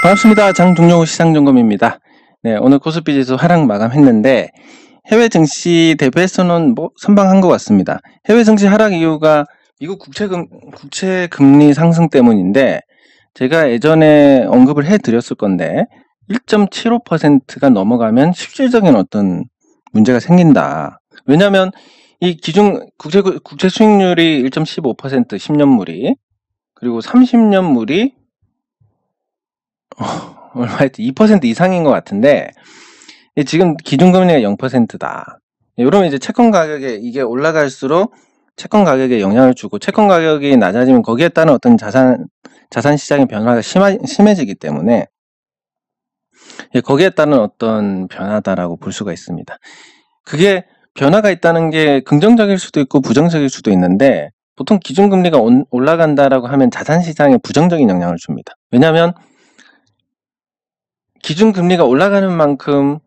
반갑습니다. 장종료 시장점검입니다. 네, 오늘 코스피 지수 하락 마감했는데 해외 증시 대비해서는 선방한 것 같습니다. 해외 증시 하락 이유가 미국 국채 금리 상승 때문인데 제가 예전에 언급을 해드렸을 건데 1.75%가 넘어가면 실질적인 어떤 문제가 생긴다. 왜냐하면 이 기준 국채 수익률이 1.15% 10년물이 그리고 30년물이 얼마였지? 2% 이상인 것 같은데 지금 기준금리가 0%다. 이러면 이제 채권 가격에 이게 올라갈수록 채권 가격에 영향을 주고 채권 가격이 낮아지면 거기에 따른 어떤 자산 시장의 변화가 심해지기 때문에 거기에 따른 어떤 변화다라고 볼 수가 있습니다. 그게 변화가 있다는 게 긍정적일 수도 있고 부정적일 수도 있는데 보통 기준금리가 올라간다라고 하면 자산 시장에 부정적인 영향을 줍니다. 왜냐하면 기준금리가 올라가는 만큼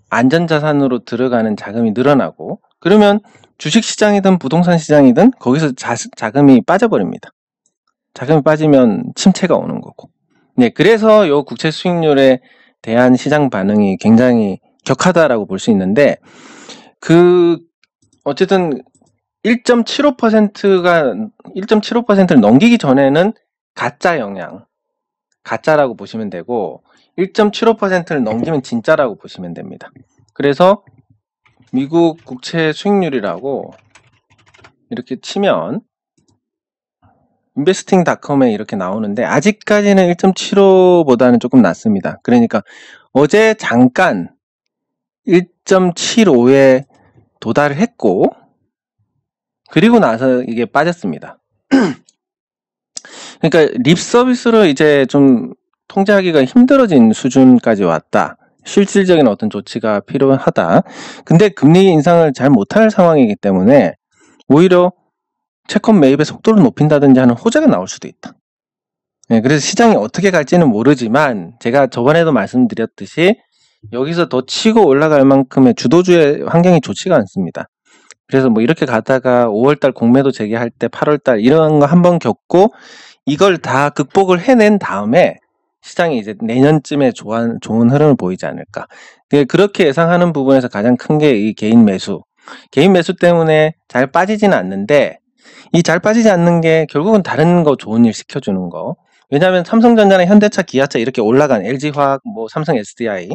안전자산으로 들어가는 자금이 늘어나고 그러면 주식시장이든 부동산 시장이든 거기서 자금이 빠져버립니다. 자금이 빠지면 침체가 오는 거고. 네, 그래서 요 국채 수익률에 대한 시장 반응이 굉장히 격하다라고 볼 수 있는데 어쨌든 1.75%를 넘기기 전에는 가짜라고 보시면 되고 1.75%를 넘기면 진짜라고 보시면 됩니다. 그래서 미국 국채 수익률이라고 이렇게 치면 investing.com에 이렇게 나오는데 아직까지는 1.75보다는 조금 낮습니다. 그러니까 어제 잠깐 1.75에 도달을 했고 그리고 나서 이게 빠졌습니다. 그러니까 립 서비스로 이제 좀 통제하기가 힘들어진 수준까지 왔다. 실질적인 어떤 조치가 필요하다. 근데 금리 인상을 잘 못할 상황이기 때문에 오히려 채권 매입의 속도를 높인다든지 하는 호재가 나올 수도 있다. 네, 그래서 시장이 어떻게 갈지는 모르지만 제가 저번에도 말씀드렸듯이 여기서 더 치고 올라갈 만큼의 주도주의 환경이 좋지가 않습니다. 그래서 뭐 이렇게 가다가 5월달 공매도 재개할 때 8월달 이런 거 한번 겪고 이걸 다 극복을 해낸 다음에 시장이 이제 내년쯤에 좋은 흐름을 보이지 않을까. 그렇게 예상하는 부분에서 가장 큰 게 이 개인 매수 때문에 잘 빠지지는 않는데 이 잘 빠지지 않는 게 결국은 다른 거 좋은 일 시켜주는 거. 왜냐하면 삼성전자나 현대차, 기아차 이렇게 올라간 LG화학, 삼성 SDI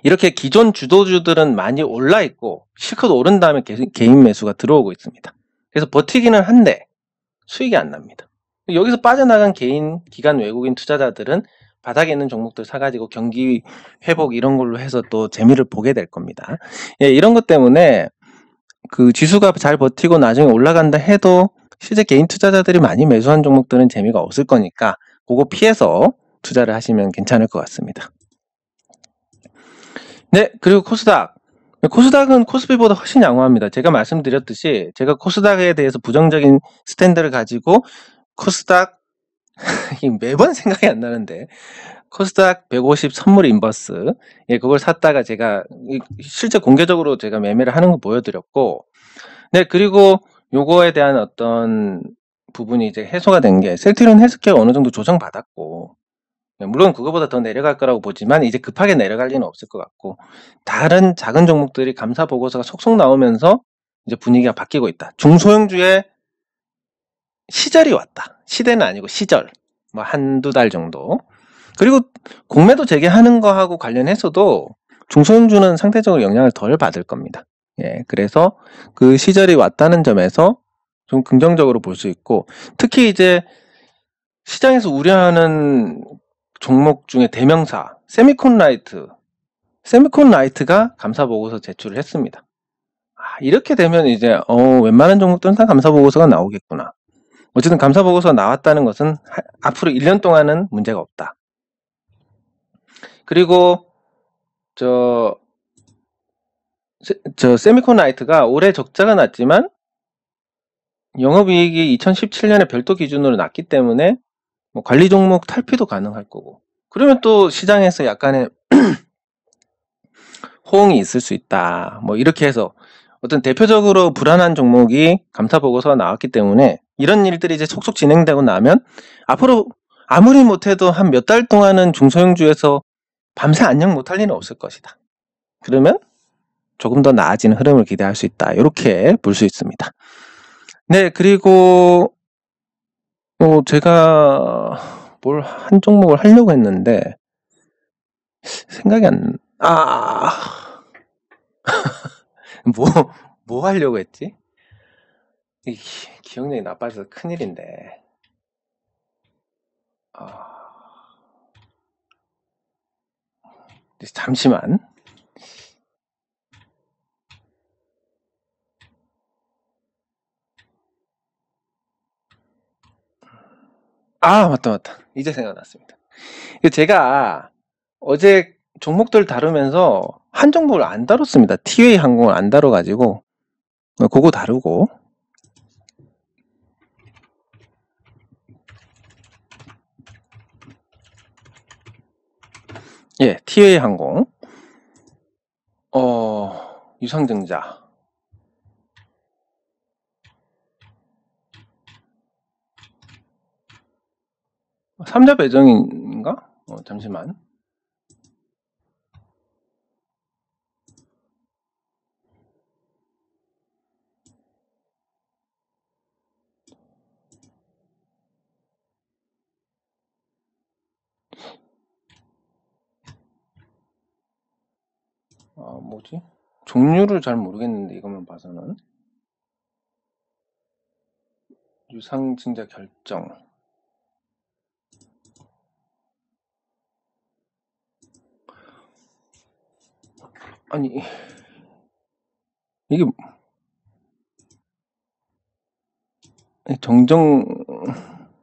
이렇게 기존 주도주들은 많이 올라 있고 실컷 오른 다음에 개인 매수가 들어오고 있습니다. 그래서 버티기는 한데 수익이 안 납니다. 여기서 빠져나간 개인, 기관, 외국인 투자자들은 바닥에 있는 종목들 사가지고 경기 회복 이런 걸로 해서 또 재미를 보게 될 겁니다. 예, 이런 것 때문에 그 지수가 잘 버티고 나중에 올라간다 해도 실제 개인 투자자들이 많이 매수한 종목들은 재미가 없을 거니까 그거 피해서 투자를 하시면 괜찮을 것 같습니다. 네, 그리고 코스닥은 코스피보다 훨씬 양호합니다. 제가 말씀드렸듯이 제가 코스닥에 대해서 부정적인 스탠드를 가지고 코스닥 매번 생각이 안 나는데 코스닥 150 선물 인버스 그걸 샀다가 제가 실제 공개적으로 제가 매매를 하는 거 보여드렸고 네, 그리고 요거에 대한 어떤 부분이 이제 해소가 된 게 셀트리온 헬스케어 어느 정도 조정받았고 물론 그거보다 더 내려갈 거라고 보지만 이제 급하게 내려갈 리는 없을 것 같고 다른 작은 종목들이 감사 보고서가 속속 나오면서 이제 분위기가 바뀌고 있다. 중소형주의 시절이 왔다. 시대는 아니고 시절. 한두 달 정도. 그리고 공매도 재개하는 거하고 관련해서도 중소형주는 상대적으로 영향을 덜 받을 겁니다. 예, 그래서 그 시절이 왔다는 점에서 좀 긍정적으로 볼 수 있고 특히 이제 시장에서 우려하는 종목 중에 대명사 세미콘라이트가 감사 보고서 제출을 했습니다. 이렇게 되면 이제 웬만한 종목들은 다 감사 보고서가 나오겠구나. 어쨌든 감사 보고서가 나왔다는 것은 앞으로 1년 동안은 문제가 없다. 그리고 세미콘라이트가 올해 적자가 났지만 영업이익이 2017년에 별도 기준으로 났기 때문에 관리 종목 탈피도 가능할 거고 그러면 또 시장에서 약간의 호응이 있을 수 있다. 이렇게 해서 어떤 대표적으로 불안한 종목이 감사 보고서가 나왔기 때문에 이런 일들이 이제 속속 진행되고 나면 앞으로 아무리 못해도 한 몇 달 동안은 중소형주에서 밤새 안녕 못할 일은 없을 것이다. 그러면 조금 더 나아지는 흐름을 기대할 수 있다. 이렇게 볼 수 있습니다. 네, 그리고 제가 뭘 한 종목을 하려고 했는데 생각이 뭐 하려고 했지? 기억력이 나빠져서 큰일인데. 잠시만. 맞다. 이제 생각났습니다. 제가 어제 종목들 다루면서 한 종목을 안 다뤘습니다. 티웨이 항공을 안 다뤄가지고 그거 다루고. 예, 티웨이 항공. 유상증자. 삼자 배정인가? 잠시만. 뭐지? 종류를 잘 모르겠는데 이것만 봐서는. 유상증자 결정. 아니 이게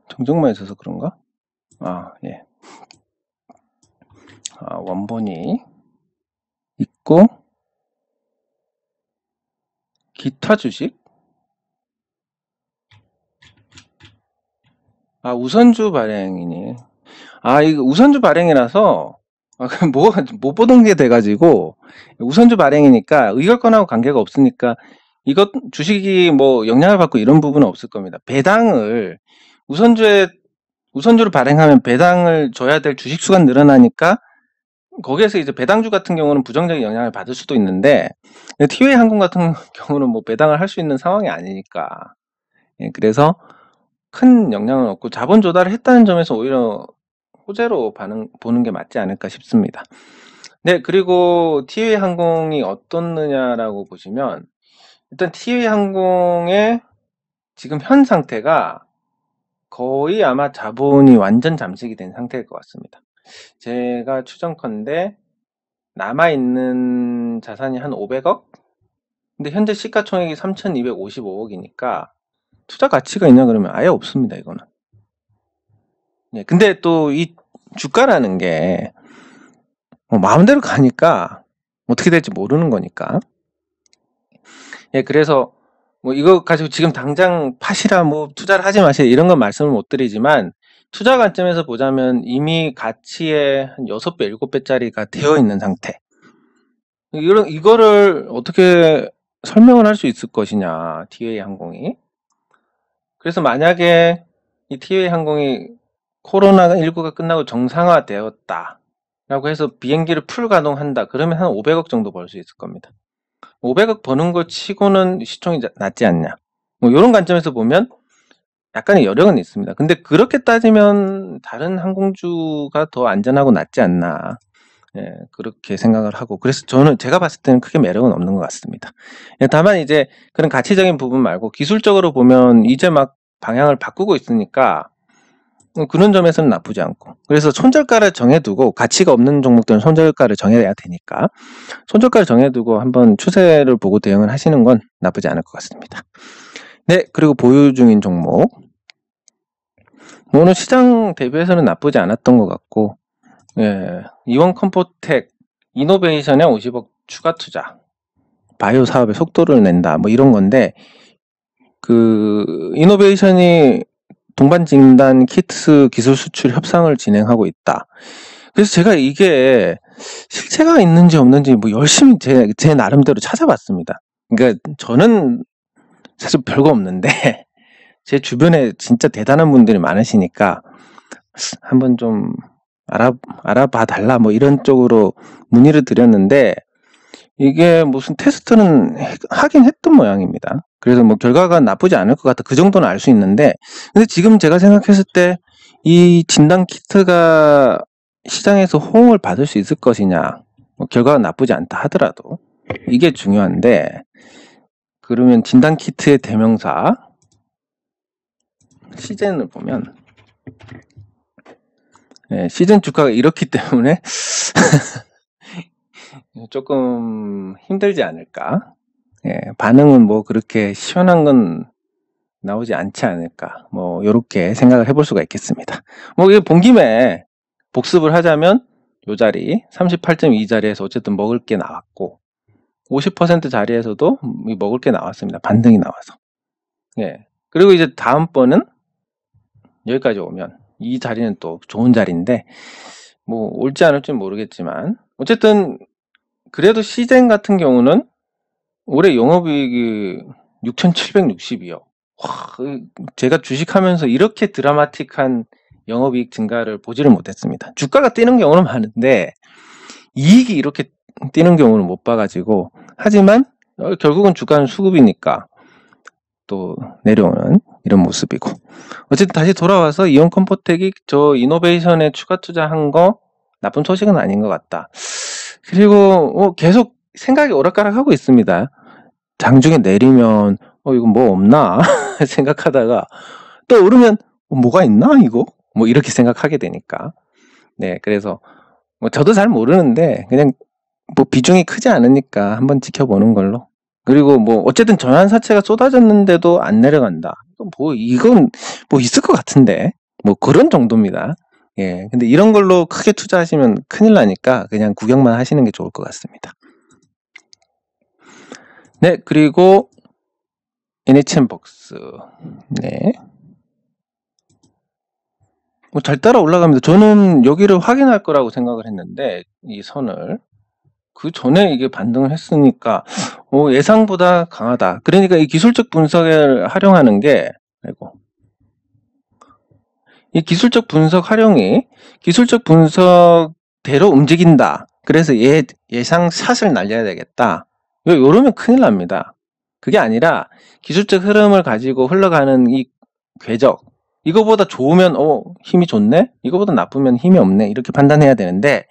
정정만 있어서 그런가? 예. 원본이 있고 기타 주식? 우선주 발행이니. 이거 우선주 발행이라서 못 보던 게 돼가지고 우선주 발행이니까 의결권하고 관계가 없으니까 이것 주식이 뭐 영향을 받고 이런 부분은 없을 겁니다. 배당을 우선주를 발행하면 배당을 줘야 될 주식 수가 늘어나니까 거기에서 이제 배당주 같은 경우는 부정적인 영향을 받을 수도 있는데 티웨이 항공 같은 경우는 뭐 배당을 할 수 있는 상황이 아니니까 그래서 큰 영향은 없고 자본 조달을 했다는 점에서 오히려 호재로 보는 게 맞지 않을까 싶습니다. 네, 그리고 티웨이 항공이 어떻느냐라고 보시면 일단 티웨이 항공의 지금 현 상태가 거의 아마 자본이 완전 잠식이 된 상태일 것 같습니다. 제가 추정컨대 남아있는 자산이 한 500억? 근데 현재 시가총액이 3,255억이니까 투자 가치가 있냐 그러면 아예 없습니다, 이거는. 예, 근데 또 이 주가라는 게 마음대로 가니까 어떻게 될지 모르는 거니까. 예, 그래서 뭐 이거 가지고 지금 당장 파시라 뭐 투자를 하지 마시라 이런 건 말씀을 못 드리지만 투자 관점에서 보자면 이미 가치의 한 6배, 7배짜리가 되어 있는 상태. 이거를 어떻게 설명을 할 수 있을 것이냐, 티웨이 항공이. 그래서 만약에 이 티웨이 항공이 코로나19가 끝나고 정상화되었다 라고 해서 비행기를 풀 가동한다 그러면 한 500억 정도 벌 수 있을 겁니다. 500억 버는 거 치고는 시총이 낮지 않냐, 뭐 이런 관점에서 보면 약간의 여력은 있습니다. 근데 그렇게 따지면 다른 항공주가 더 안전하고 낫지 않나, 그렇게 생각을 하고, 그래서 제가 봤을 때는 크게 매력은 없는 것 같습니다. 다만 이제 그런 가치적인 부분 말고 기술적으로 보면 이제 막 방향을 바꾸고 있으니까 그런 점에서는 나쁘지 않고, 그래서 손절가를 정해두고, 가치가 없는 종목들은 손절가를 정해야 되니까 손절가를 정해두고 한번 추세를 보고 대응을 하시는 건 나쁘지 않을 것 같습니다. 네, 그리고 보유 중인 종목, 오늘 시장 대비해서는 나쁘지 않았던 것 같고, 이원 컴포텍 이노베이션에 50억 추가 투자, 바이오 사업에 속도를 낸다 뭐 이런 건데, 그 이노베이션이 동반 진단 키트 기술 수출 협상을 진행하고 있다. 그래서 제가 이게 실체가 있는지 없는지 뭐 열심히 제 나름대로 찾아봤습니다. 그러니까 저는 사실 별거 없는데 제 주변에 진짜 대단한 분들이 많으시니까 한번 좀 알아봐 달라 뭐 이런 쪽으로 문의를 드렸는데 이게 무슨 테스트는 하긴 했던 모양입니다. 그래서 뭐 결과가 나쁘지 않을 것 같다. 그 정도는 알 수 있는데 근데 지금 제가 생각했을 때 이 진단 키트가 시장에서 호응을 받을 수 있을 것이냐, 뭐 결과가 나쁘지 않다 하더라도 이게 중요한데 그러면 진단 키트의 대명사 시젠을 보면 시즌 주가가 이렇기 때문에 조금 힘들지 않을까. 반응은 뭐 그렇게 시원한 건 나오지 않지 않을까. 뭐 요렇게 생각을 해볼 수가 있겠습니다. 뭐 이거 본 김에 복습을 하자면 요 자리 38.2 자리에서 어쨌든 먹을 게 나왔고 50% 자리에서도 먹을 게 나왔습니다. 반등이 나와서. 그리고 이제 다음번은 여기까지 오면 이 자리는 또 좋은 자리인데 뭐 올지 않을지는 모르겠지만 어쨌든 그래도 시젠 같은 경우는 올해 영업이익이 6,760이요. 제가 주식하면서 이렇게 드라마틱한 영업이익 증가를 보지를 못했습니다. 주가가 뛰는 경우는 많은데 이익이 이렇게 뛰는 경우는 못 봐가지고 하지만 결국은 주가는 수급이니까 또 내려오는 이런 모습이고 어쨌든 다시 돌아와서 이온 컴포텍이 저 이노베이션에 추가 투자한 거 나쁜 소식은 아닌 것 같다. 그리고 계속 생각이 오락가락하고 있습니다. 장중에 내리면 이거 뭐 없나 생각하다가 또 오르면 뭐가 있나 이거 뭐 이렇게 생각하게 되니까 그래서 뭐 저도 잘 모르는데 그냥 뭐 비중이 크지 않으니까 한번 지켜보는 걸로. 그리고 뭐 어쨌든 전환사채가 쏟아졌는데도 안 내려간다. 뭐 이건 뭐 있을 것 같은데 뭐 그런 정도입니다. 근데 이런 걸로 크게 투자하시면 큰일 나니까 그냥 구경만 하시는 게 좋을 것 같습니다. 그리고 NHN벅스 뭐 잘 따라 올라갑니다. 저는 여기를 확인할 거라고 생각을 했는데 이 선을 그 전에 이게 반등을 했으니까 예상보다 강하다. 그러니까 이 기술적 분석을 활용하는 게 이 기술적 분석 활용이 기술적 분석대로 움직인다. 그래서 예상 샷을 날려야 되겠다. 요러면 큰일 납니다. 그게 아니라 기술적 흐름을 가지고 흘러가는 이 궤적 이거보다 좋으면 힘이 좋네? 이거보다 나쁘면 힘이 없네? 이렇게 판단해야 되는데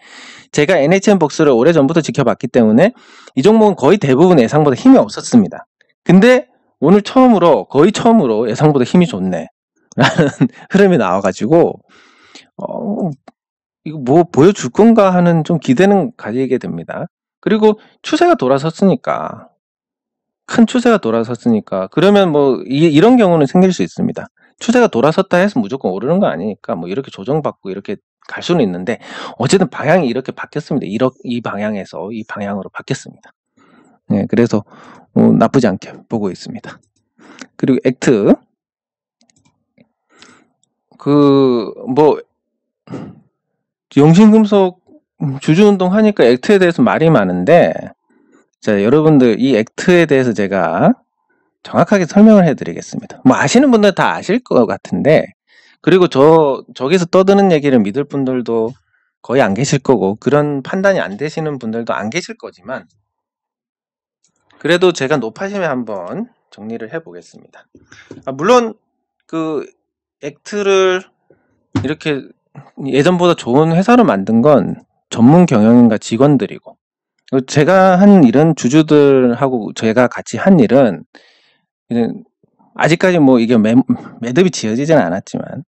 제가 NHN벅스를 오래전부터 지켜봤기 때문에 이 종목은 거의 대부분 예상보다 힘이 없었습니다. 근데 오늘 거의 처음으로 예상보다 힘이 좋네 라는 흐름이 나와가지고 이거 뭐 보여줄 건가 하는 좀 기대는 가지게 됩니다. 그리고 추세가 돌아섰으니까 큰 추세가 돌아섰으니까 그러면 뭐 이런 경우는 생길 수 있습니다. 추세가 돌아섰다 해서 무조건 오르는 거 아니니까 뭐 이렇게 조정받고 이렇게 갈 수는 있는데 어쨌든 방향이 이렇게 바뀌었습니다. 이 방향에서 이 방향으로 바뀌었습니다. 그래서 나쁘지 않게 보고 있습니다. 그리고 액트 뭐 영신금속 주주운동 하니까 액트에 대해서 말이 많은데 자 여러분들 이 액트에 대해서 제가 정확하게 설명을 해드리겠습니다. 뭐 아시는 분들 다 아실 것 같은데 그리고 저기서 떠드는 얘기를 믿을 분들도 거의 안 계실 거고 그런 판단이 안 되시는 분들도 안 계실 거지만 그래도 제가 높아심에 한번 정리를 해보겠습니다. 물론 그 액트를 이렇게 예전보다 좋은 회사로 만든 건 전문 경영인과 직원들이고 제가 한 일은 주주들하고 제가 같이 한 일은 아직까지 뭐 이게 매듭이 지어지지는 않았지만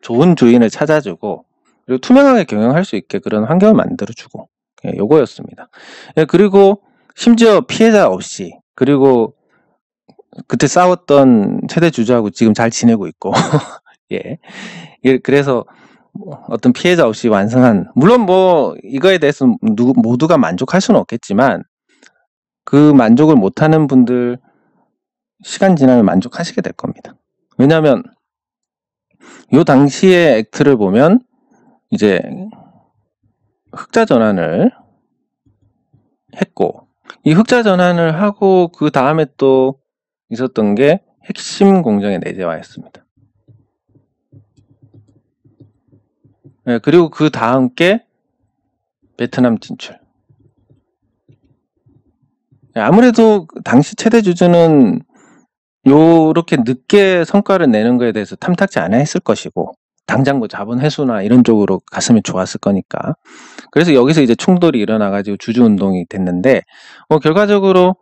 좋은 주인을 찾아주고 그리고 투명하게 경영할 수 있게 그런 환경을 만들어주고 요거였습니다. 그리고 심지어 피해자 없이 그리고 그때 싸웠던 최대 주주하고 지금 잘 지내고 있고 그래서 어떤 피해자 없이 완성한 물론 뭐 이거에 대해서 모두가 만족할 수는 없겠지만 그 만족을 못하는 분들 시간 지나면 만족하시게 될 겁니다. 왜냐하면 요 당시의 액트를 보면 이제 흑자 전환을 했고 이 흑자 전환을 하고 그 다음에 또 있었던 게 핵심 공정에 내재화했습니다. 네, 그리고 그 다음 게 베트남 진출. 네, 아무래도 당시 최대 주주는 요렇게 늦게 성과를 내는 거에 대해서 탐탁지 않아 했을 것이고, 당장 뭐 자본 회수나 이런 쪽으로 갔으면 좋았을 거니까. 그래서 여기서 이제 충돌이 일어나가지고 주주 운동이 됐는데, 결과적으로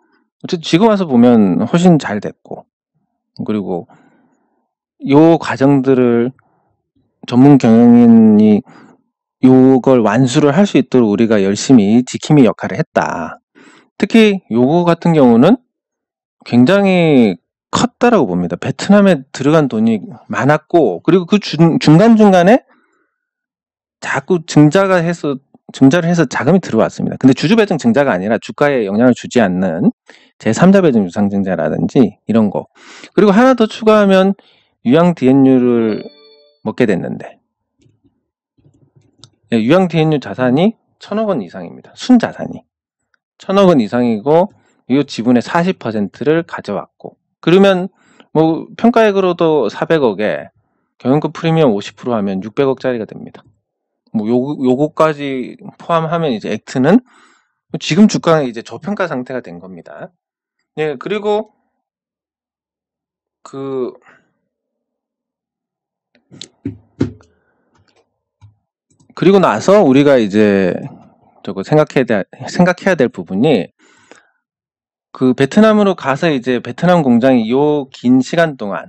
지금 와서 보면 훨씬 잘 됐고, 그리고 요 과정들을 전문 경영인이 요걸 완수를 할 수 있도록 우리가 열심히 지킴이 역할을 했다. 특히 요거 같은 경우는 굉장히 컸다라고 봅니다. 베트남에 들어간 돈이 많았고, 그리고 그 중간중간에 자꾸 증자를 해서 자금이 들어왔습니다. 근데 주주 배정 증자가 아니라 주가에 영향을 주지 않는 제3자 배정 유상 증자라든지 이런 거. 그리고 하나 더 추가하면 유양 디엔유를 먹게 됐는데, 유양 디엔유 자산이 1,000억 원 이상입니다. 순자산이 1,000억 원 이상이고, 이 지분의 40%를 가져왔고, 그러면 뭐 평가액으로도 400억에 경영급 프리미엄 50% 하면 600억짜리가 됩니다. 뭐 요거까지 포함하면 이제 액트는 지금 주가는 이제 저평가 상태가 된 겁니다. 예, 그리고 그리고 나서 우리가 이제 저거 생각해야 될 부분이, 그 베트남으로 가서 이제 베트남 공장이 요 긴 시간 동안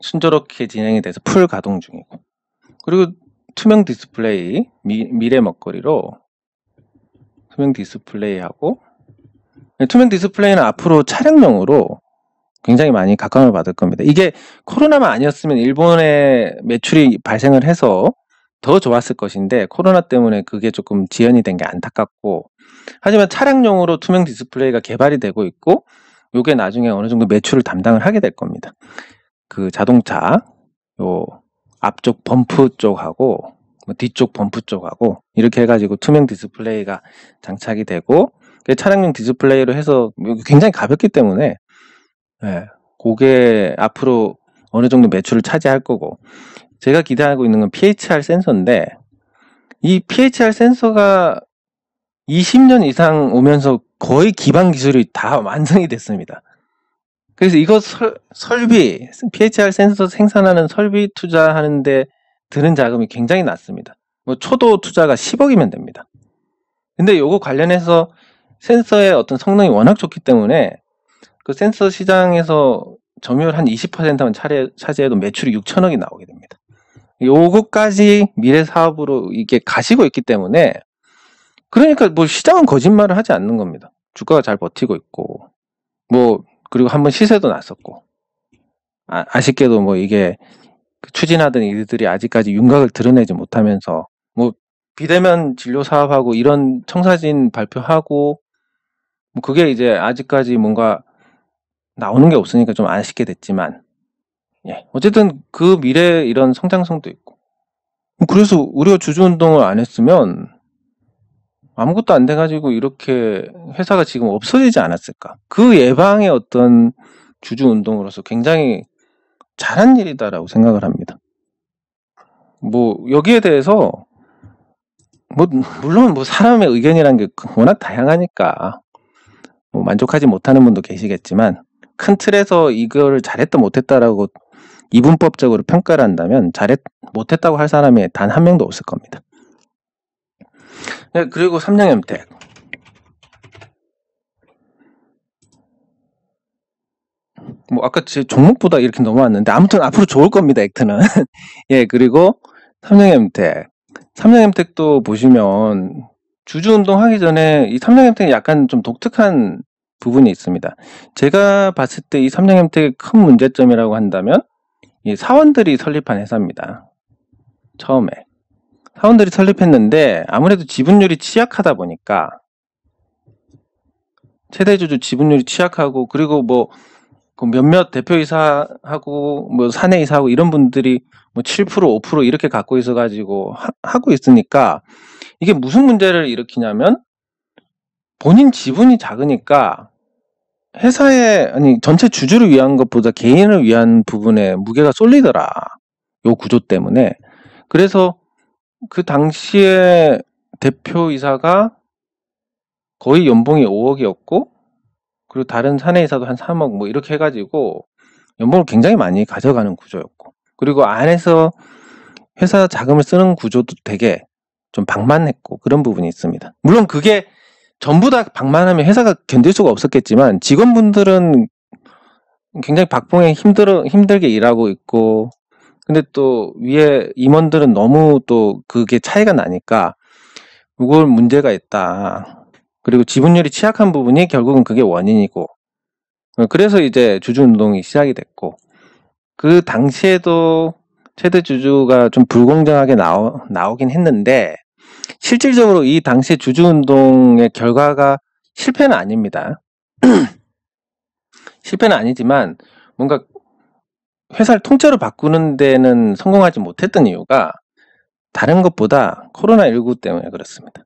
순조롭게 진행이 돼서 풀 가동 중이고, 그리고 투명 디스플레이, 미래 먹거리로 투명 디스플레이하고, 투명 디스플레이는 앞으로 차량용으로 굉장히 많이 각광을 받을 겁니다. 이게 코로나만 아니었으면 일본에 매출이 발생을 해서 더 좋았을 것인데, 코로나 때문에 그게 조금 지연이 된 게 안타깝고, 하지만 차량용으로 투명 디스플레이가 개발이 되고 있고, 요게 나중에 어느 정도 매출을 담당을 하게 될 겁니다. 그 자동차 요 앞쪽 범프 쪽하고 뒤쪽 범프 쪽하고 이렇게 해가지고 투명 디스플레이가 장착이 되고, 차량용 디스플레이로 해서 굉장히 가볍기 때문에 그게 앞으로 어느 정도 매출을 차지할 거고, 제가 기대하고 있는 건 PHR 센서인데, 이 PHR 센서가 20년 이상 오면서 거의 기반 기술이 다 완성이 됐습니다. 그래서 이거 설비, PHR 센서 생산하는 설비 투자하는데 드는 자금이 굉장히 낮습니다. 뭐 초도 투자가 10억이면 됩니다. 근데 요거 관련해서 센서의 어떤 성능이 워낙 좋기 때문에 그 센서 시장에서 점유율 한 20%만 차지해도 매출이 6천억이 나오게 됩니다. 요거까지 미래 사업으로 이게 가시고 있기 때문에, 그러니까 뭐 시장은 거짓말을 하지 않는 겁니다. 주가가 잘 버티고 있고, 뭐 그리고 한번 시세도 났었고, 아쉽게도 뭐 이게 추진하던 일들이 아직까지 윤곽을 드러내지 못하면서, 뭐 비대면 진료 사업하고 이런 청사진 발표하고, 뭐 그게 이제 아직까지 뭔가 나오는 게 없으니까 좀 아쉽게 됐지만, 어쨌든 그 미래에 이런 성장성도 있고, 그래서 우리가 주주운동을 안 했으면 아무것도 안 돼가지고 이렇게 회사가 지금 없어지지 않았을까. 그 예방의 어떤 주주운동으로서 굉장히 잘한 일이다라고 생각을 합니다. 뭐 여기에 대해서 뭐 물론 뭐 사람의 의견이란 게 워낙 다양하니까 뭐 만족하지 못하는 분도 계시겠지만, 큰 틀에서 이걸 잘했다 못했다라고 이분법적으로 평가를 한다면 못했다고 할 사람이 단 한 명도 없을 겁니다. 네, 그리고 삼양엠텍. 뭐 아까 제 종목보다 이렇게 넘어왔는데, 아무튼 앞으로 좋을 겁니다, 액트는. 예, 그리고 삼양엠텍도 보시면 주주운동 하기 전에 이 삼양엠텍이 약간 좀 독특한 부분이 있습니다. 제가 봤을 때 이 삼양엠텍의 큰 문제점이라고 한다면, 이 사원들이 설립한 회사입니다. 처음에 사원들이 설립했는데 아무래도 지분율이 취약하다 보니까, 최대주주 지분율이 취약하고, 그리고 뭐 몇몇 대표이사하고 뭐 사내이사하고 이런 분들이 뭐 7%, 5% 이렇게 갖고 있어가지고 하고 있으니까, 이게 무슨 문제를 일으키냐면, 본인 지분이 작으니까 회사에 아니 전체 주주를 위한 것보다 개인을 위한 부분에 무게가 쏠리더라. 요 구조 때문에. 그래서 그 당시에 대표이사가 거의 연봉이 5억이었고 그리고 다른 사내이사도 한 3억 뭐 이렇게 해가지고 연봉을 굉장히 많이 가져가는 구조였고 그리고 안에서 회사 자금을 쓰는 구조도 되게 좀 방만했고 그런 부분이 있습니다. 물론 그게 전부 다 방만하면 회사가 견딜 수가 없었겠지만 직원분들은 굉장히 박봉에 힘들게 일하고 있고 근데 또 위에 임원들은 너무 또 그게 차이가 나니까 이걸 문제가 있다. 그리고 지분율이 취약한 부분이 결국은 그게 원인이고 그래서 이제 주주운동이 시작이 됐고 그 당시에도 최대 주주가 좀 불공정하게 나오긴 했는데 실질적으로 이 당시에 주주운동의 결과가 실패는 아닙니다. 실패는 아니지만 뭔가 회사를 통째로 바꾸는 데는 성공하지 못했던 이유가 다른 것보다 코로나19 때문에 그렇습니다.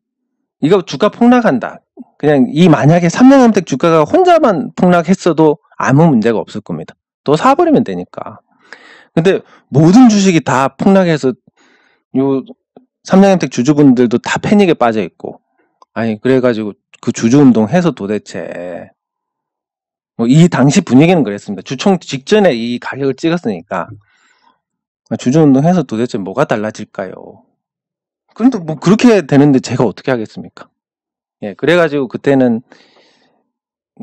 이거 주가 폭락한다. 그냥 만약에 삼성홈텍 주가가 혼자만 폭락했어도 아무 문제가 없을 겁니다. 더 사버리면 되니까. 근데 모든 주식이 다 폭락해서 요 삼성홈텍 주주분들도 다 패닉에 빠져 있고 아니 그래가지고 그 주주운동 해서 도대체 이 당시 분위기는 그랬습니다. 주총 직전에 이 가격을 찍었으니까 주주운동 해서 도대체 뭐가 달라질까요? 그런데 뭐 그렇게 되는데 제가 어떻게 하겠습니까? 예, 그래가지고 그때는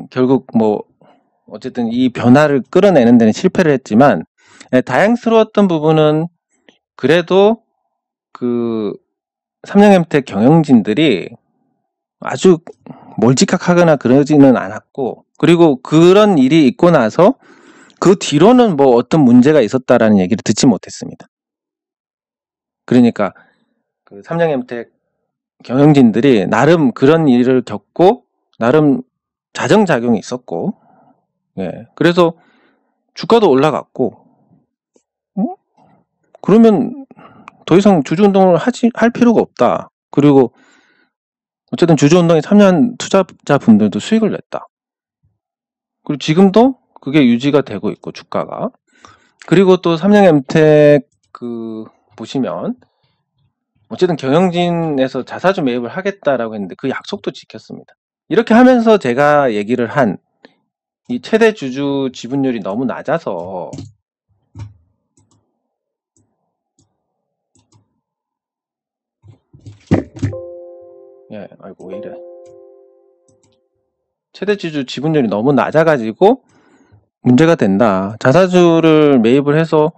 결국 뭐 어쨌든 이 변화를 끌어내는 데는 실패를 했지만 다행스러웠던 부분은 그래도 그 삼성홈텍 경영진들이 아주 몰지각하거나 그러지는 않았고 그리고 그런 일이 있고 나서 그 뒤로는 뭐 어떤 문제가 있었다라는 얘기를 듣지 못했습니다. 그러니까 그 삼성홈텍 경영진들이 나름 그런 일을 겪고 나름 자정작용이 있었고 예 그래서 주가도 올라갔고 그러면 더 이상 주주운동을 할 필요가 없다. 그리고 어쨌든 주주운동에 참여한 투자자분들도 수익을 냈다. 그리고 지금도 그게 유지가 되고 있고 주가가 그리고 또 삼성홈텍 보시면 어쨌든 경영진에서 자사주 매입을 하겠다라고 했는데 그 약속도 지켰습니다. 이렇게 하면서 제가 얘기를 한 이 최대 주주 지분율이 너무 낮아서 예, 아이고 왜 이래. 최대 주주 지분율이 너무 낮아가지고 문제가 된다. 자사주를 매입을 해서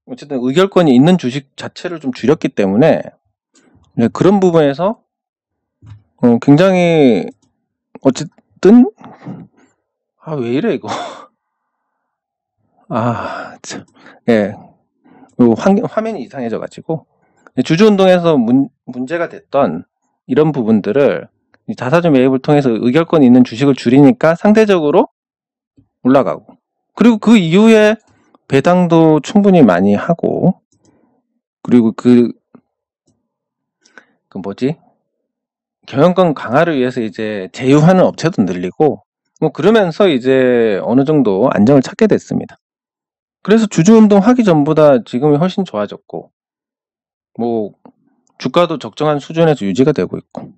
어쨌든 의결권이 있는 주식 자체를 좀 줄였기 때문에 네, 그런 부분에서 굉장히 어쨌든 왜 이래 이거 참 예, 화면이 이상해져가지고 주주운동에서 문제가 됐던 이런 부분들을 자사주 매입을 통해서 의결권이 있는 주식을 줄이니까 상대적으로 올라가고 그리고 그 이후에 배당도 충분히 많이 하고 그리고 경영권 강화를 위해서 이제 제휴하는 업체도 늘리고 뭐 그러면서 이제 어느 정도 안정을 찾게 됐습니다. 그래서 주주운동 하기 전보다 지금이 훨씬 좋아졌고 뭐 주가도 적정한 수준에서 유지가 되고 있고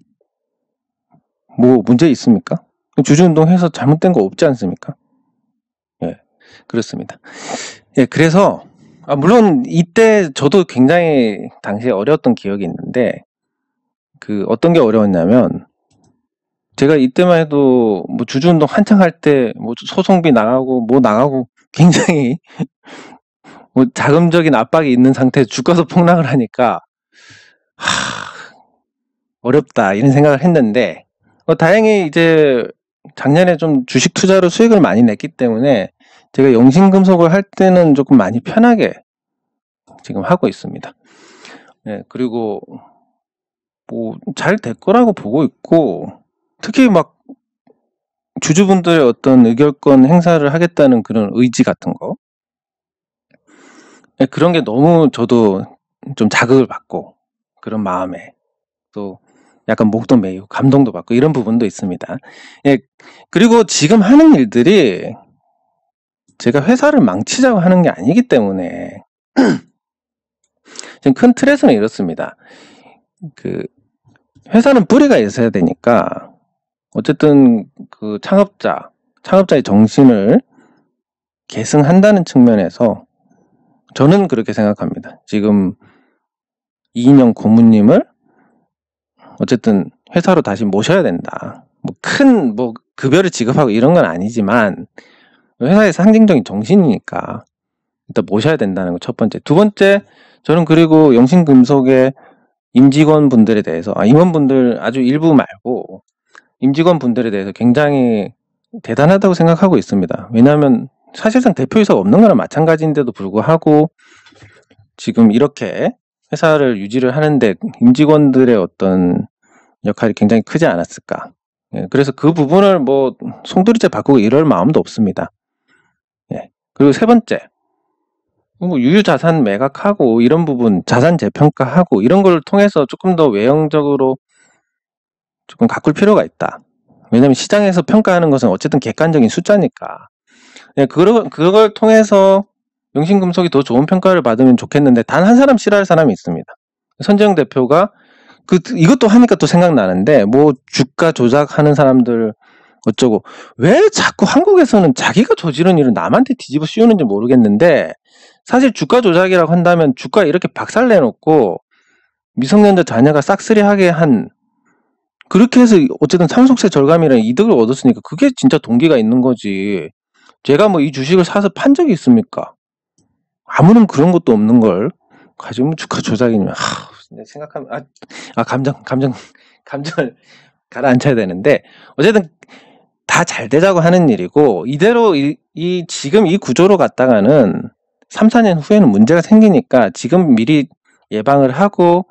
뭐 문제 있습니까? 주주운동 해서 잘못된 거 없지 않습니까? 예, 그렇습니다. 예, 그래서 물론 이때 저도 굉장히 당시에 어려웠던 기억이 있는데 어떤 게 어려웠냐면 제가 이때만 해도 뭐 주주운동 한창 할 때 뭐 소송비 나가고 뭐 나가고 굉장히 뭐 자금적인 압박이 있는 상태에서 주가도 폭락을 하니까 어렵다 이런 생각을 했는데 다행히 이제 작년에 좀 주식 투자로 수익을 많이 냈기 때문에 제가 영신금속을 할 때는 조금 많이 편하게 지금 하고 있습니다. 네, 그리고 뭐 잘 될 거라고 보고 있고 특히 막 주주분들의 어떤 의결권 행사를 하겠다는 그런 의지 같은 거 네, 그런 게 너무 저도 좀 자극을 받고 그런 마음에 또 약간 목도 메이고 감동도 받고 이런 부분도 있습니다. 예, 그리고 지금 하는 일들이 제가 회사를 망치자고 하는 게 아니기 때문에 지금 큰 틀에서는 이렇습니다. 그 회사는 뿌리가 있어야 되니까 어쨌든 그 창업자의 정신을 계승한다는 측면에서 저는 그렇게 생각합니다. 지금 이인영 고문님을 어쨌든 회사로 다시 모셔야 된다. 뭐 큰 급여를 지급하고 이런 건 아니지만 회사의 상징적인 정신이니까 일단 모셔야 된다는 거 첫 번째. 두 번째, 저는 그리고 영신금속의 임직원분들에 대해서 임원분들 아주 일부 말고 임직원분들에 대해서 굉장히 대단하다고 생각하고 있습니다. 왜냐하면 사실상 대표이사가 없는 거나 마찬가지인데도 불구하고 지금 이렇게 회사를 유지를 하는데 임직원들의 어떤 역할이 굉장히 크지 않았을까. 예, 그래서 그 부분을 뭐 송두리째 바꾸고 이럴 마음도 없습니다. 예. 그리고 세 번째, 뭐 유유자산 매각하고 이런 부분, 자산 재평가하고 이런 걸 통해서 조금 더 외형적으로 조금 가꿀 필요가 있다. 왜냐하면 시장에서 평가하는 것은 어쨌든 객관적인 숫자니까. 예, 그걸 통해서 영신금속이 더 좋은 평가를 받으면 좋겠는데 단 한 사람 싫어할 사람이 있습니다. 선재영 대표가 이것도 하니까 또 생각나는데 뭐 주가 조작하는 사람들 어쩌고 왜 자꾸 한국에서는 자기가 저지른 일을 남한테 뒤집어 씌우는지 모르겠는데 사실 주가 조작이라고 한다면 주가 이렇게 박살내놓고 미성년자 자녀가 싹쓸이하게 한 그렇게 해서 어쨌든 상속세 절감이라는 이득을 얻었으니까 그게 진짜 동기가 있는 거지. 제가 뭐 이 주식을 사서 판 적이 있습니까? 아무런 그런 것도 없는 걸 가지고 주가 조작이면 생각하면 감정을 가라앉혀야 되는데 어쨌든 다 잘 되자고 하는 일이고 이대로 지금 이 구조로 갔다가는 3, 4년 후에는 문제가 생기니까 지금 미리 예방을 하고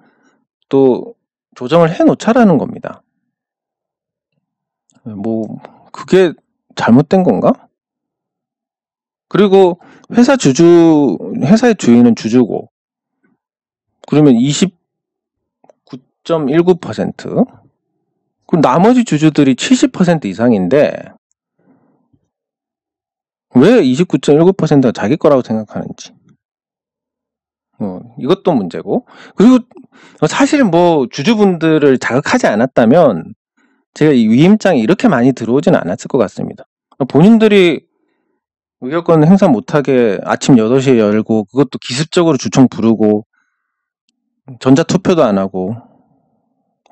또 조정을 해 놓자라는 겁니다. 뭐 그게 잘못된 건가? 그리고 회사의 주인은 주주고 그러면 29.19% 그럼 나머지 주주들이 70% 이상인데 왜 29.19%가 자기 거라고 생각하는지 이것도 문제고 그리고 사실 뭐 주주분들을 자극하지 않았다면 제가 이 위임장이 이렇게 많이 들어오지는 않았을 것 같습니다. 본인들이 의결권 행사 못하게 아침 8시에 열고 그것도 기습적으로 주총 부르고 전자투표도 안 하고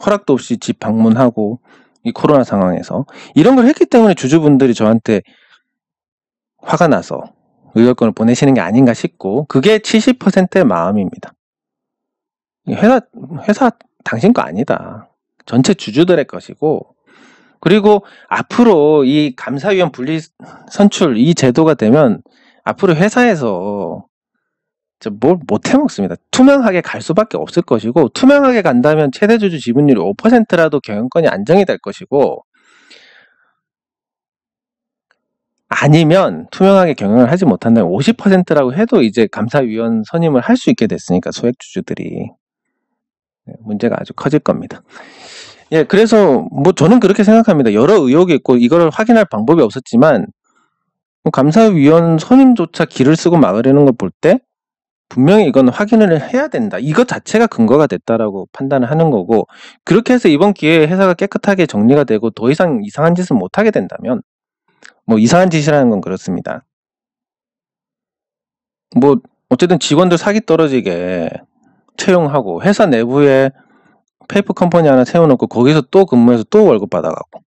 허락도 없이 집 방문하고 이 코로나 상황에서 이런 걸 했기 때문에 주주분들이 저한테 화가 나서 의결권을 보내시는 게 아닌가 싶고 그게 70%의 마음입니다. 회사 당신 거 아니다. 전체 주주들의 것이고 그리고 앞으로 이 감사위원 분리 선출 이 제도가 되면 앞으로 회사에서 뭘 못 해먹습니다. 투명하게 갈 수밖에 없을 것이고 투명하게 간다면 최대 주주 지분율이 5%라도 경영권이 안정이 될 것이고 아니면 투명하게 경영을 하지 못한다면 50%라고 해도 이제 감사위원 선임을 할 수 있게 됐으니까 소액 주주들이 문제가 아주 커질 겁니다. 예, 그래서 뭐 저는 그렇게 생각합니다. 여러 의혹이 있고 이걸 확인할 방법이 없었지만 감사위원 선임조차 길을 쓰고 막으려는 걸 볼 때 분명히 이건 확인을 해야 된다. 이것 자체가 근거가 됐다라고 판단을 하는 거고 그렇게 해서 이번 기회에 회사가 깨끗하게 정리가 되고 더 이상 이상한 짓을 못하게 된다면 뭐 이상한 짓이라는 건 그렇습니다. 뭐 어쨌든 직원들 사기 떨어지게 채용하고 회사 내부에 페이퍼 컴퍼니 하나 세워놓고 거기서 또 근무해서 또 월급 받아가고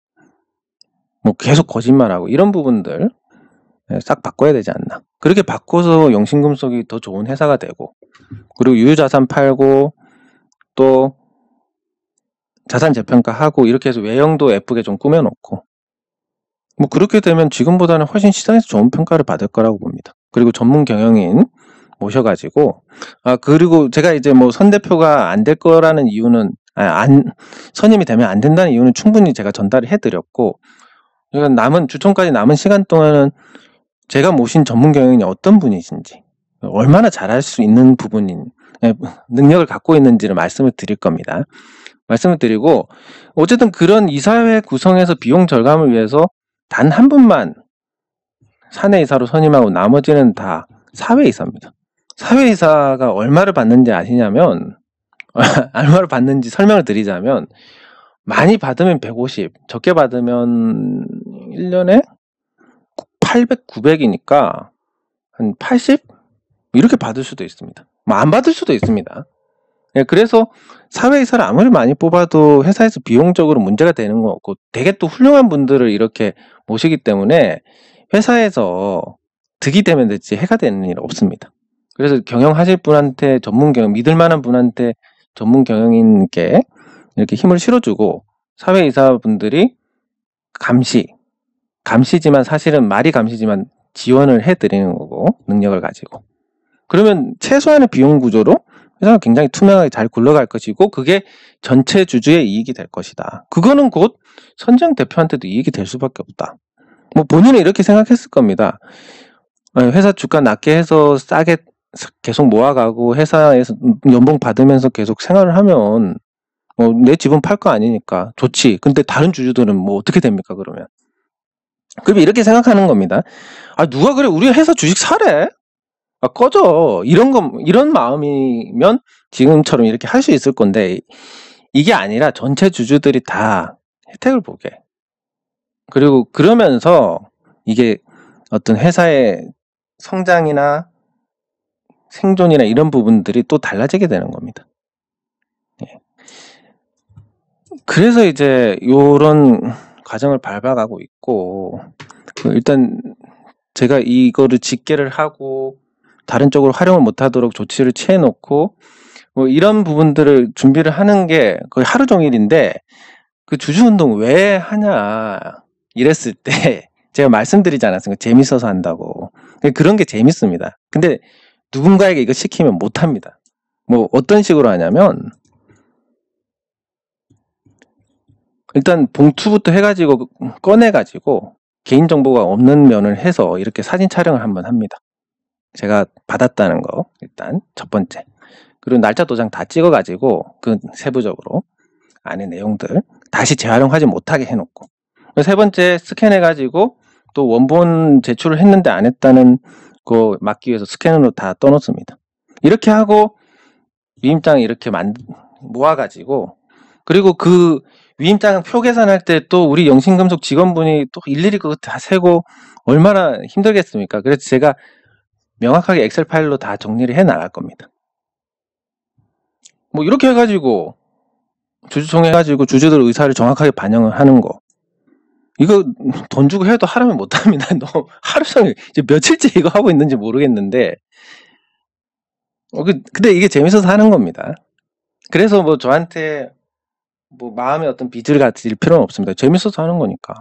뭐 계속 거짓말하고 이런 부분들 싹 바꿔야 되지 않나. 그렇게 바꿔서 영신금속이 더 좋은 회사가 되고 그리고 유유자산 팔고 또 자산 재평가하고 이렇게 해서 외형도 예쁘게 좀 꾸며놓고 뭐 그렇게 되면 지금보다는 훨씬 시장에서 좋은 평가를 받을 거라고 봅니다. 그리고 전문 경영인 모셔가지고 그리고 제가 이제 뭐 선 대표가 안 될 거라는 이유는 선임이 되면 안 된다는 이유는 충분히 제가 전달을 해드렸고 그러니까 주총까지 남은 시간 동안은 제가 모신 전문 경영인이 어떤 분이신지 얼마나 잘할 수 있는 능력을 갖고 있는지를 말씀을 드릴 겁니다. 말씀을 드리고, 어쨌든 그런 이사회 구성에서 비용 절감을 위해서 단 한 분만 사내이사로 선임하고 나머지는 다 사회이사입니다. 사회이사가 얼마를 받는지 아시냐면 얼마를 받는지 설명을 드리자면, 많이 받으면 150, 적게 받으면 1년에 800, 900이니까 한 80? 이렇게 받을 수도 있습니다. 뭐 안 받을 수도 있습니다. 예, 그래서 사회이사를 아무리 많이 뽑아도 회사에서 비용적으로 문제가 되는 거 없고, 되게 또 훌륭한 분들을 이렇게 모시기 때문에 회사에서 득이 되면 됐지 해가 되는 일 없습니다. 그래서 경영하실 분한테 전문 경영, 믿을 만한 분한테 전문 경영인께 이렇게 힘을 실어주고, 사회이사분들이 감시지만 사실은 말이 감시지만 지원을 해드리는 거고, 능력을 가지고. 그러면 최소한의 비용 구조로 회사가 굉장히 투명하게 잘 굴러갈 것이고, 그게 전체 주주의 이익이 될 것이다. 그거는 곧 선정 대표한테도 이익이 될 수밖에 없다. 뭐 본인은 이렇게 생각했을 겁니다. 회사 주가 낮게 해서 싸게 계속 모아가고 회사에서 연봉 받으면서 계속 생활을 하면 내 집은 팔 거 아니니까 좋지. 근데 다른 주주들은 뭐 어떻게 됩니까, 그러면? 그럼 이렇게 생각하는 겁니다. 아, 누가 그래? 우리 회사 주식 사래? 아, 꺼져. 이런 마음이면 지금처럼 이렇게 할 수 있을 건데, 이게 아니라 전체 주주들이 다 혜택을 보게. 그리고 그러면서 이게 어떤 회사의 성장이나 생존이나 이런 부분들이 또 달라지게 되는 겁니다. 예. 그래서 이제 요런 과정을 밟아가고 있고, 일단 제가 이거를 직계를 하고 다른 쪽으로 활용을 못하도록 조치를 취해놓고 뭐 이런 부분들을 준비를 하는 게 거의 하루 종일인데, 그 주주운동 왜 하냐 이랬을 때 제가 말씀드리지 않았습니까? 재밌어서 한다고. 그런 게 재밌습니다. 근데 누군가에게 이거 시키면 못합니다. 뭐 어떤 식으로 하냐면, 일단 봉투부터 해가지고 꺼내가지고 개인정보가 없는 면을 해서 이렇게 사진 촬영을 한번 합니다. 제가 받았다는 거 일단 첫 번째. 그리고 날짜 도장 다 찍어가지고 그 세부적으로 안에 내용들 다시 재활용하지 못하게 해놓고, 세 번째 스캔해가지고 또 원본 제출을 했는데 안 했다는 거 막기 위해서 스캔으로 다 떠놓습니다. 이렇게 하고 위임장 이렇게 모아가지고, 그리고 그 위임장 표 계산할 때 또 우리 영신금속 직원분이 또 일일이 그거 다 세고 얼마나 힘들겠습니까? 그래서 제가 명확하게 엑셀 파일로 다 정리를 해 나갈 겁니다. 뭐 이렇게 해가지고 주주총회 해가지고 주주들 의사를 정확하게 반영을 하는 거, 이거 돈 주고 해도 하라면 못합니다. 너 하루 종일 이제 며칠째 이거 하고 있는지 모르겠는데, 근데 이게 재밌어서 하는 겁니다. 그래서 뭐 저한테 뭐 마음에 어떤 빚을 가질 필요는 없습니다. 재밌어서 하는 거니까.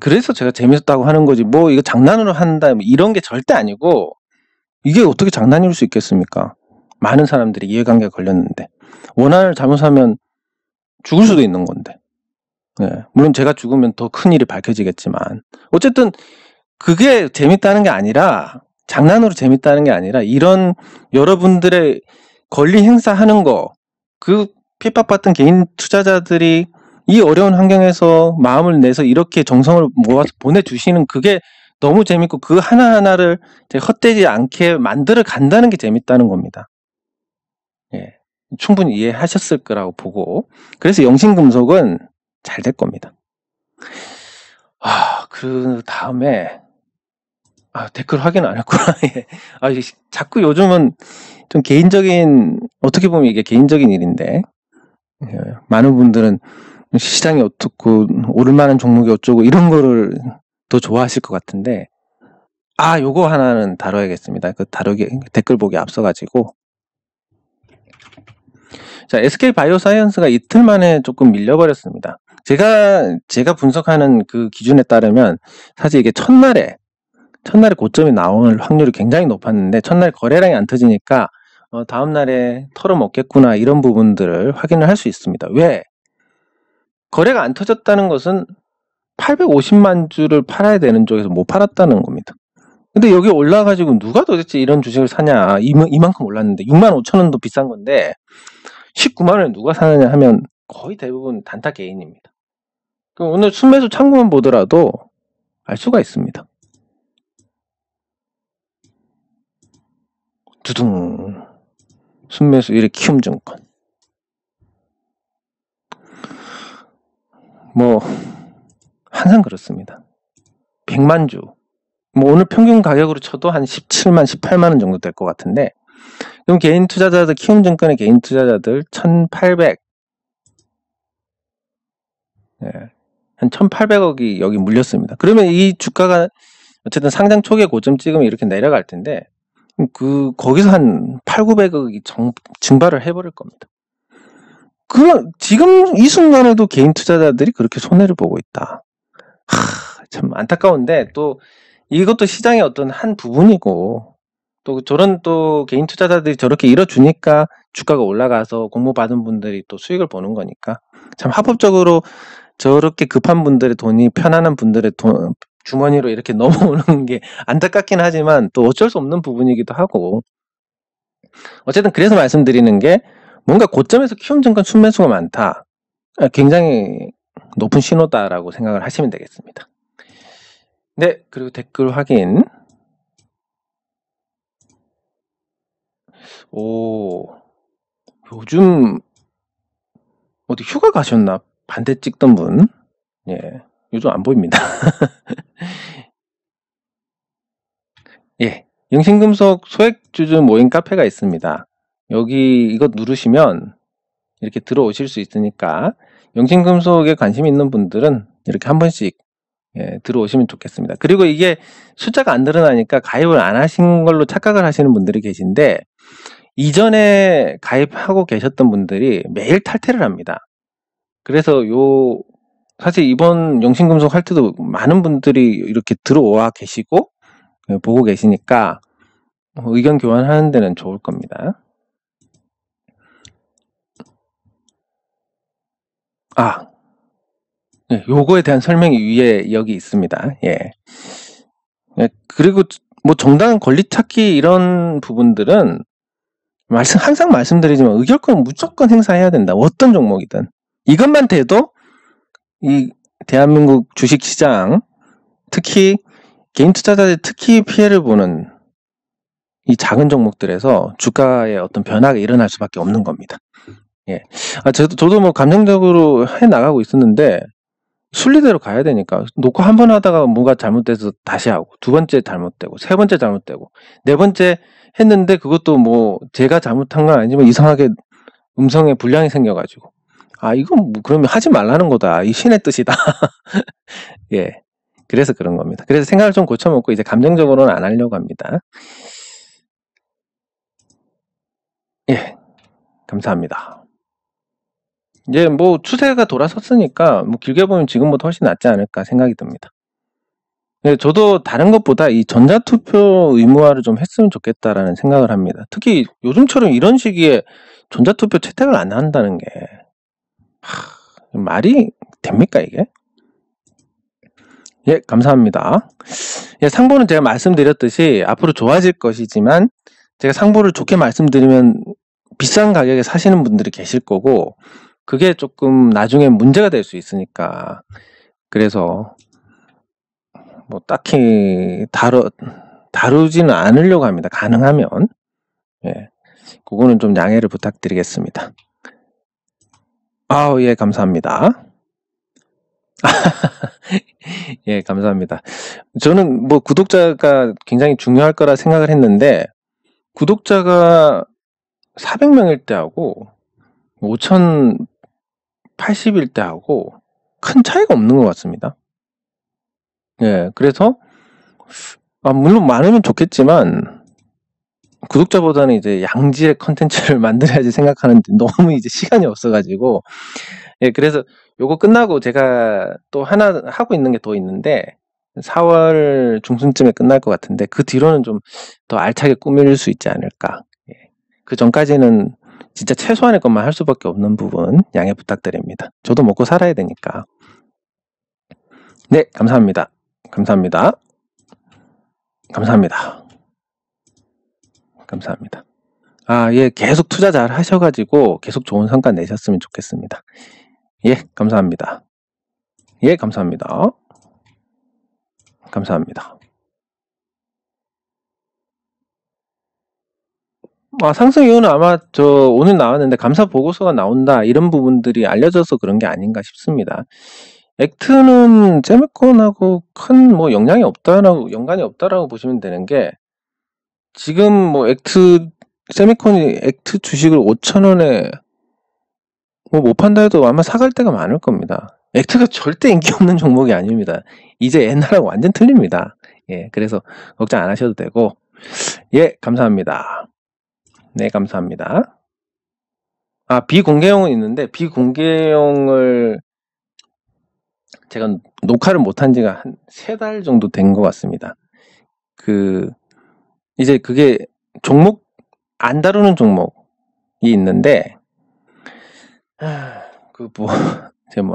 그래서 제가 재밌었다고 하는 거지, 뭐 이거 장난으로 한다 뭐 이런 게 절대 아니고, 이게 어떻게 장난일 수 있겠습니까? 많은 사람들이 이해관계가 걸렸는데, 원한을 잘못하면 죽을 수도 있는 건데. 네, 물론 제가 죽으면 더 큰 일이 밝혀지겠지만, 어쨌든 그게 재밌다는 게 아니라, 장난으로 재밌다는 게 아니라, 이런 여러분들의 권리 행사하는 거, 그 핍박받던 개인 투자자들이 이 어려운 환경에서 마음을 내서 이렇게 정성을 모아서 보내주시는 그게 너무 재밌고, 그 하나하나를 헛되지 않게 만들어 간다는 게 재밌다는 겁니다. 예, 충분히 이해하셨을 거라고 보고, 그래서 영신금속은 잘 될 겁니다. 그 다음에 댓글 확인 안 했구나. 예. 자꾸 요즘은 좀 개인적인, 어떻게 보면 이게 개인적인 일인데, 예, 많은 분들은 시장이 어떻고 오를 만한 종목이 어쩌고 이런 거를 더 좋아하실 것 같은데, 요거 하나는 다뤄야겠습니다. 그 댓글 보기 앞서가지고. 자, SK 바이오사이언스가 이틀 만에 조금 밀려버렸습니다. 제가 분석하는 그 기준에 따르면 사실 이게 첫날에 고점이 나올 확률이 굉장히 높았는데, 첫날 거래량이 안 터지니까 다음날에 털어먹겠구나 이런 부분들을 확인을 할 수 있습니다. 왜? 거래가 안 터졌다는 것은 850만 주를 팔아야 되는 쪽에서 못 팔았다는 겁니다. 근데 여기 올라가지고 누가 도대체 이런 주식을 사냐, 이만큼 올랐는데 65,000원도 비싼 건데 19만 원에 누가 사느냐 하면 거의 대부분 단타 개인입니다. 그럼 오늘 순매수 창구만 보더라도 알 수가 있습니다. 두둥. 순매수 1위 키움증권. 뭐 항상 그렇습니다. 100만 주. 뭐 오늘 평균 가격으로 쳐도 한 17만, 18만 원 정도 될 것 같은데, 그럼 개인 투자자들, 키움증권의 개인 투자자들 1,800, 한 1,800억이 여기 물렸습니다. 그러면 이 주가가 어쨌든 상장 초기에 고점 찍으면 이렇게 내려갈 텐데, 거기서 한 8, 900억이 증발을 해버릴 겁니다. 지금 이 순간에도 개인 투자자들이 그렇게 손해를 보고 있다. 참 안타까운데, 또 이것도 시장의 어떤 한 부분이고, 또 저런 또 개인 투자자들이 저렇게 밀어주니까 주가가 올라가서 공모 받은 분들이 또 수익을 보는 거니까, 참 합법적으로 저렇게 급한 분들의 돈이 편안한 분들의 주머니로 이렇게 넘어오는 게 안타깝긴 하지만 또 어쩔 수 없는 부분이기도 하고, 어쨌든 그래서 말씀드리는 게, 뭔가 고점에서 키움증권 순매수가 많다, 굉장히 높은 신호다라고 생각을 하시면 되겠습니다. 네, 그리고 댓글 확인. 요즘 어디 휴가 가셨나? 반대 찍던 분. 예, 요즘 안 보입니다. 예, 영신금속 소액주주 모임 카페가 있습니다. 여기 이거 누르시면 이렇게 들어오실 수 있으니까, 영신금속에 관심 있는 분들은 이렇게 한 번씩 들어오시면 좋겠습니다. 그리고 이게 숫자가 안 늘어나니까 가입을 안 하신 걸로 착각을 하시는 분들이 계신데, 이전에 가입하고 계셨던 분들이 매일 탈퇴를 합니다. 그래서 사실 이번 영신금속 할 때도 많은 분들이 이렇게 들어와 계시고 보고 계시니까 의견 교환하는 데는 좋을 겁니다. 요거에 대한 설명이 위에 여기 있습니다. 예. 그리고 뭐 정당한 권리 찾기 이런 부분들은 항상 말씀드리지만 의결권은 무조건 행사해야 된다. 어떤 종목이든. 이것만 돼도 이 대한민국 주식시장, 특히 개인 투자자들이 특히 피해를 보는 이 작은 종목들에서 주가의 어떤 변화가 일어날 수밖에 없는 겁니다. 예. 저도 뭐 감정적으로 해 나가고 있었는데, 순리대로 가야 되니까 놓고 한 번 하다가 뭔가 잘못돼서 다시 하고, 두 번째 잘못되고, 세 번째 잘못되고, 네 번째 했는데 그것도 뭐 제가 잘못한 건 아니지만 이상하게 음성에 불량이 생겨가지고, 이건 뭐 그러면 하지 말라는 거다, 이 신의 뜻이다. 예, 그래서 그런 겁니다. 그래서 생각을 좀 고쳐먹고 이제 감정적으로는 안 하려고 합니다. 예, 감사합니다. 이제 뭐 추세가 돌아섰으니까 뭐 길게 보면 지금보다 훨씬 낫지 않을까 생각이 듭니다. 네, 저도 다른 것보다 이 전자투표 의무화를 좀 했으면 좋겠다라는 생각을 합니다. 특히 요즘처럼 이런 시기에 전자투표 채택을 안 한다는 게 말이 됩니까, 이게? 예, 감사합니다. 예, 상보는 제가 말씀드렸듯이 앞으로 좋아질 것이지만, 제가 상보를 좋게 말씀드리면 비싼 가격에 사시는 분들이 계실 거고, 그게 조금 나중에 문제가 될 수 있으니까, 그래서 뭐 딱히 다루지는 않으려고 합니다. 가능하면. 예, 그거는 좀 양해를 부탁드리겠습니다. 예, 감사합니다. 예, 감사합니다. 저는 뭐 구독자가 굉장히 중요할 거라 생각을 했는데, 구독자가 400명일 때하고 5,080일 때하고 큰 차이가 없는 것 같습니다. 예, 그래서 물론 많으면 좋겠지만 구독자보다는 이제 양질의 컨텐츠를 만들어야지 생각하는데 너무 이제 시간이 없어가지고, 예, 그래서 요거 끝나고 제가 또 하나 하고 있는 게 더 있는데 4월 중순쯤에 끝날 것 같은데, 그 뒤로는 좀 더 알차게 꾸밀 수 있지 않을까. 예. 그 전까지는 진짜 최소한의 것만 할 수밖에 없는 부분 양해 부탁드립니다. 저도 먹고 살아야 되니까. 네, 감사합니다. 감사합니다. 감사합니다. 감사합니다. 예, 계속 투자 잘 하셔가지고 계속 좋은 성과 내셨으면 좋겠습니다. 예, 감사합니다. 예, 감사합니다. 감사합니다. 상승 이유는 아마 오늘 나왔는데 감사 보고서가 나온다 이런 부분들이 알려져서 그런 게 아닌가 싶습니다. 액트는 세미콘하고 큰 영향이 없다라고, 연관이 없다라고 보시면 되는 게, 지금 세미콘이 액트 주식을 5,000원에 못 판다 해도 아마 사갈 때가 많을 겁니다. 액트가 절대 인기 없는 종목이 아닙니다. 이제 옛날하고 완전 틀립니다. 예, 그래서 걱정 안 하셔도 되고, 예, 감사합니다. 네, 감사합니다. 비공개형은 있는데, 비공개형을 제가 녹화를 못한 지가 한 3달 정도 된 것 같습니다. 이제 그게 안 다루는 종목이 있는데, 제가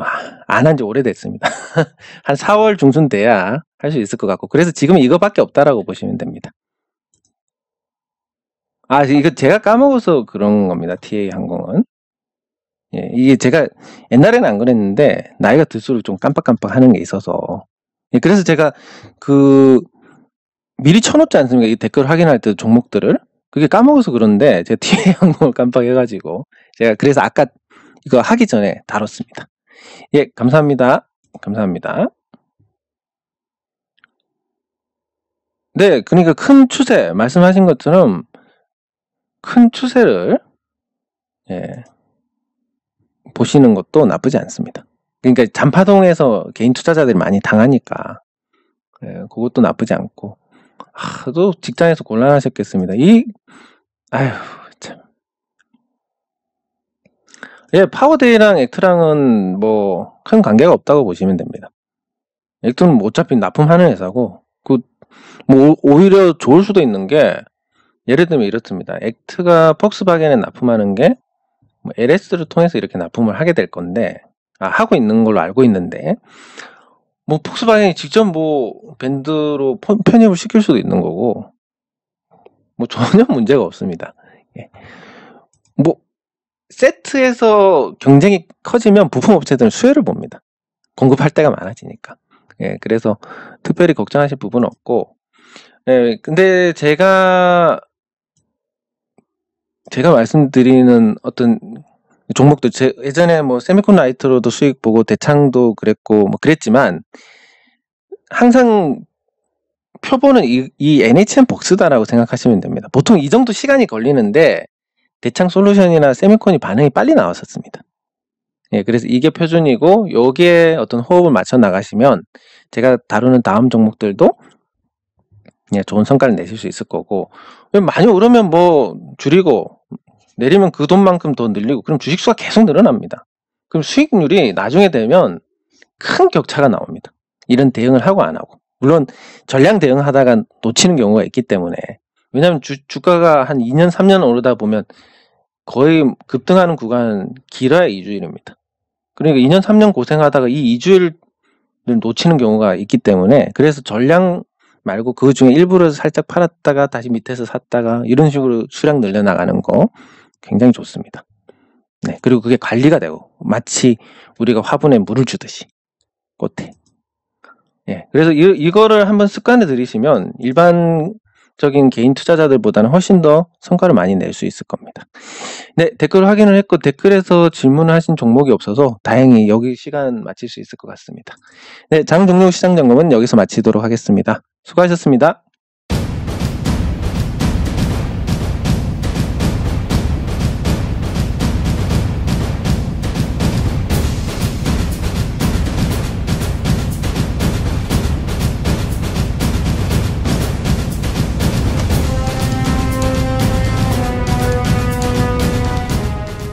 안 한 지 오래됐습니다. 한 4월 중순 돼야 할 수 있을 것 같고, 그래서 지금 이거밖에 없다라고 보시면 됩니다. 이거 제가 까먹어서 그런 겁니다. TA 항공은. 예, 이게 제가 옛날에는 안 그랬는데 나이가 들수록 좀 깜빡깜빡 하는 게 있어서, 예, 그래서 제가 미리 쳐놓지 않습니까? 이 댓글 확인할 때 종목들을. 그게 까먹어서 그런데 제가 TA 항공을 깜빡해가지고 제가 그래서 아까 이거 하기 전에 다뤘습니다. 예, 감사합니다. 감사합니다. 네, 그러니까 큰 추세, 말씀하신 것처럼 큰 추세를, 예, 보시는 것도 나쁘지 않습니다. 그러니까 잔파동에서 개인 투자자들이 많이 당하니까, 예, 그것도 나쁘지 않고. 또 직장에서 곤란하셨겠습니다. 참. 예, 파워데이랑 액트랑은 큰 관계가 없다고 보시면 됩니다. 액트는 어차피 납품하는 회사고, 오히려 좋을 수도 있는 게, 예를 들면 이렇습니다. 액트가 폭스바겐에 납품하는 게 LS를 통해서 이렇게 납품을 하게 될 건데, 하고 있는 걸로 알고 있는데, 폭스바겐이 직접 밴드로 편입을 시킬 수도 있는 거고, 전혀 문제가 없습니다. 예. 세트에서 경쟁이 커지면 부품업체들은 수혜를 봅니다. 공급할 때가 많아지니까. 예, 그래서 특별히 걱정하실 부분은 없고, 예, 근데 제가 말씀드리는 어떤 종목들, 예전에 세미콘 라이트로도 수익 보고 대창도 그랬고 그랬지만, 항상 표본은 이 NHN 복스다라고 생각하시면 됩니다. 보통 이 정도 시간이 걸리는데 대창 솔루션이나 세미콘이 반응이 빨리 나왔었습니다. 예, 그래서 이게 표준이고, 여기에 어떤 호흡을 맞춰 나가시면 제가 다루는 다음 종목들도, 예, 좋은 성과를 내실 수 있을 거고, 많이 오르면 줄이고, 내리면 그 돈만큼 더 늘리고, 그럼 주식수가 계속 늘어납니다. 그럼 수익률이 나중에 되면 큰 격차가 나옵니다. 이런 대응을 하고 안 하고. 물론 전량 대응하다가 놓치는 경우가 있기 때문에, 왜냐하면 주가가 한 2년 3년 오르다 보면 거의 급등하는 구간은 길어야 2주일입니다. 그러니까 2년 3년 고생하다가 이 2주일을 놓치는 경우가 있기 때문에, 그래서 전량 말고 그 중에 일부를 살짝 팔았다가 다시 밑에서 샀다가 이런 식으로 수량 늘려나가는 거 굉장히 좋습니다. 네, 그리고 그게 관리가 되고, 마치 우리가 화분에 물을 주듯이 꽃에. 예, 그래서 이거를 한번 습관에 들이시면 일반적인 개인 투자자들보다는 훨씬 더 성과를 많이 낼 수 있을 겁니다. 네, 댓글 확인을 했고, 댓글에서 질문을 하신 종목이 없어서 다행히 여기 시간 마칠 수 있을 것 같습니다. 네, 장종료 시장 점검은 여기서 마치도록 하겠습니다. 수고하셨습니다.